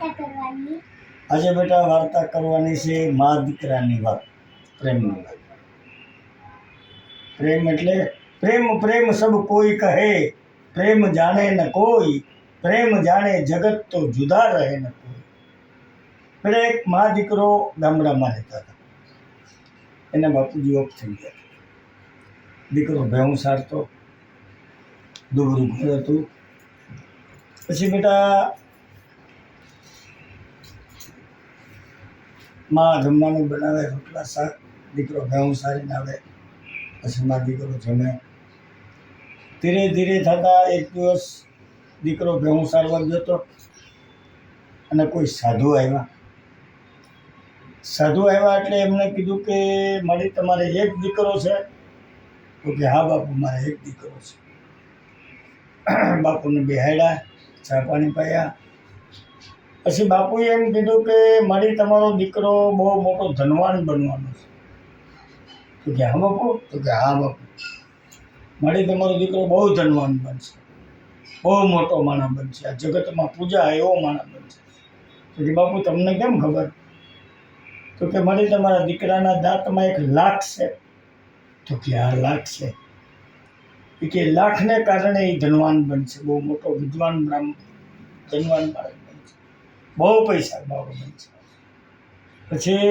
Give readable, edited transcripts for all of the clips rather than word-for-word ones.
આજે બેટા વાર્તા કરવાની છે મા દીકરાની વાત, પ્રેમની વાત। પ્રેમ એટલે પ્રેમ પ્રેમ સબ કોઈ કહે, પ્રેમ જાણે ન કોઈ, પ્રેમ જાણે જગત તો જુદા રહે ન કોઈ। પેલા એક મા દીકરો ગામડામાં રહેતા હતા। એના બાપુજી ઓફ થઈ ગયા। દીકરો ભેહું સારતો, દોરું ઘર હતું। પછી બેટા માં જમવાનું બનાવે, રોટલા શાક, દીકરો ભેહું સારીને આવે। પછી માં દીકરો જમે। ધીરે ધીરે થતા એક દિવસ દીકરો ભેહું સારવા ગયો હતો અને કોઈ સાધુ આવ્યા। સાધુ આવ્યા એટલે એમણે કીધું કે મારી તમારે એક દીકરો છે? તો કે હા બાપુ, મારે એક દીકરો છે। બાપુને બેહાડ્યા, ચા પાણી પાયા। પછી બાપુએ એમ કીધું કે મારી તમારો દીકરો બહુ મોટો ધનવાન બનવાનો છે। તો કે હા બાપુ? તો કે હા બાપુ, મારી તમારો દીકરો બહુ ધનવાન બનશે, બહુ મોટો માણસ બનશે, આ જગતમાં પૂજા એવો માણસ બનશે। તો કે બાપુ તમને કેમ ખબર? તો કે મારી તમારા દીકરાના દાંતમાં એક લાખ છે। તો કે આ લાખ છે। કે લાખને કારણે એ ધનવાન બનશે, બહુ મોટો વિદ્વાન ધનવાન માણસ બનશે, બહુ પૈસા વાળો બનશે। પછી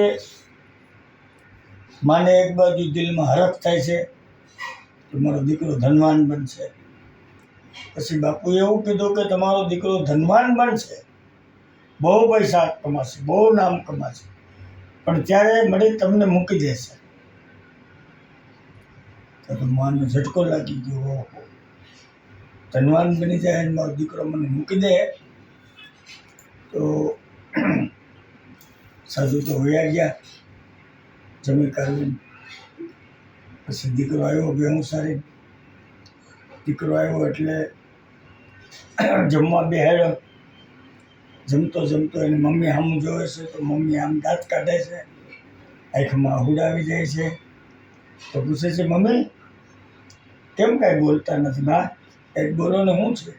માને એક બાજુ દિલમાં હરખ થાય છે કે મારો દીકરો ધનવાન બનશે। પછી બાપુએ એવું કીધું કે તમારો દીકરો ધનવાન બનશે, બહુ પૈસા કમાશે, બહુ નામ કમાશે, પણ ત્યારે મળી તમને મૂકી દેશે। તો માનો ઝટકો લાગી ગયો, ધનવાન બની જાય અને મારો દીકરો મને મૂકી દે। તો સાધુ તો વયા ગયા જમી કાઢીને। પછી દીકરો આવ્યો ભેહું સારી, દીકરો આવ્યો એટલે જમવા બેહાડ્યો। જમતો જમતો એની મમ્મી સામું જોવે છે તો મમ્મી આમ દાંત કાઢે છે, આંખમાં આહુડા આવી જાય છે। તો પૂછે છે મમ્મી કેમ કાંઈ બોલતા નથી? બા કંઈક બોલો ને, શું છે?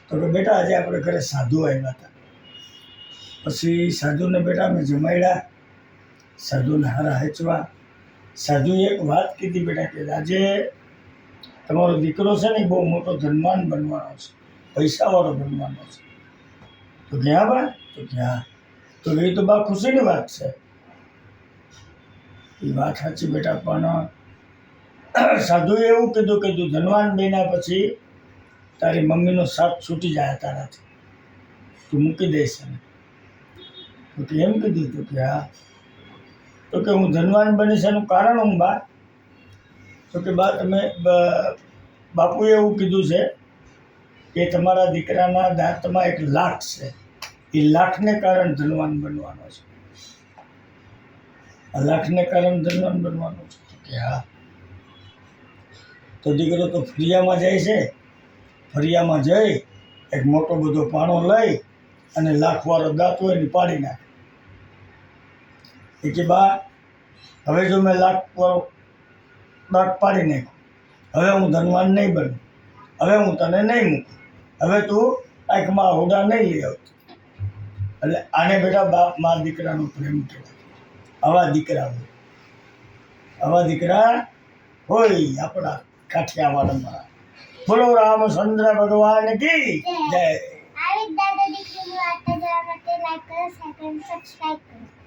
તો કે બેટા આજે આપણે ઘરે સાધુ આવ્યા હતા। પછી સાધુને બેટા અમે જમાડ્યા, સાધુને હારા હેંચવા। સાધુએ એક વાત કીધી બેટા કે આજે તમારો દીકરો છે ને બહુ મોટો ધનવાન બનવાનો છે, પૈસાવાળો બનવાનો છે। તો કે હા બા? તો કે હા। તો એ તો બા ખુશીની વાત છે। એ વાત સાચી બેટા, પણ સાધુએ એવું કીધું કે તું ધનવાન બન્યા પછી તારી મમ્મીનો સાથ છૂટી જાય તારાથી, તું મૂકી દઈશ ને? તો કે એમ કીધું? તો કે હા। તો કે હું ધનવાન બનીશ એનું કારણ હું બા? તો કે બા તમે બાપુએ એવું કીધું છે કે તમારા દીકરાના દાંતમાં એક લાખ છે, એ લાખને કારણે ધનવાન બનવાનો છે। આ લાખને કારણે ધનવાન બનવાનો છે? તો કે હા। તો દીકરો તો ફળિયામાં જાય છે, ફળિયામાં જઈ એક મોટો બધો પાણો લઈ અને લાખવાળો દાંત હોય ને પાડી નાખે। એ કે બા હવે જો મેં લાખવાળો દાંત પાડી નાખ્યો, હવે હું ધનવાન નહીં બનું, હવે હું તને નહીં મૂકું, હવે તું આંખમાં આહુડા નહીં લઈ આવતો। એટલે આને બેટા મા દીકરાનો પ્રેમ કહેવાય। આવા દીકરા હોય, આવા દીકરા હોય આપણા કાઠિયાવાડમાં। બોલો રામચંદ્ર ભગવાન કી જય।